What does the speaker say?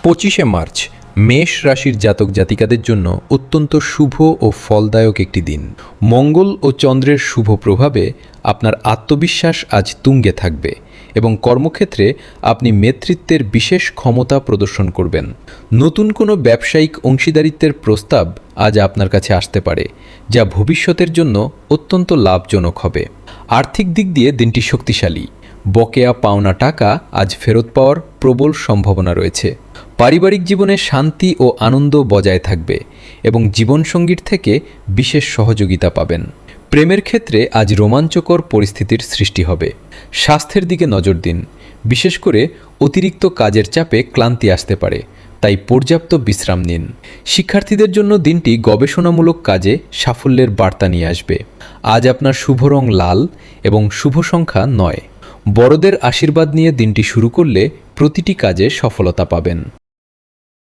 25 March মেষ রাশির জাতক জাতিকাদের জন্য অত্যন্ত শুভ ও ফলদায়ক একটি দিন। মঙ্গল ও চন্দ্রের শুভ প্রভাবে আপনার আত্মবিশ্বাস আজ তুঙ্গে থাকবে এবং কর্মক্ষেত্রে আপনি নেতৃত্বের বিশেষ ক্ষমতা প্রদর্শন করবেন। নতুন কোনো ব্যবসায়িক অংশীদারিত্বের প্রস্তাব আজ আপনার কাছে আসতে পারে, যা ভবিষ্যতের জন্য অত্যন্ত লাভজনক হবে। আর্থিক দিক দিয়ে দিনটি শক্তিশালী। বকেয়া পাওনা টাকা আজ ফেরত পাওয়ার প্রবল সম্ভাবনা রয়েছে। পারিবারিক জীবনে শান্তি ও আনন্দ বজায় থাকবে এবং জীবনসঙ্গীর থেকে বিশেষ সহযোগিতা পাবেন। প্রেমের ক্ষেত্রে আজ রোমাঞ্চকর পরিস্থিতির সৃষ্টি হবে। স্বাস্থ্যের দিকে নজর দিন, বিশেষ করে অতিরিক্ত কাজের চাপে ক্লান্তি আসতে পারে, তাই পর্যাপ্ত বিশ্রাম নিন। শিক্ষার্থীদের জন্য দিনটি গবেষণামূলক কাজে সাফল্যের বার্তা নিয়ে আসবে। আজ আপনার শুভ রং লাল এবং শুভ সংখ্যা 9। বড়দের আশীর্বাদ নিয়ে দিনটি শুরু করলে প্রতিটি কাজে সফলতা পাবেন।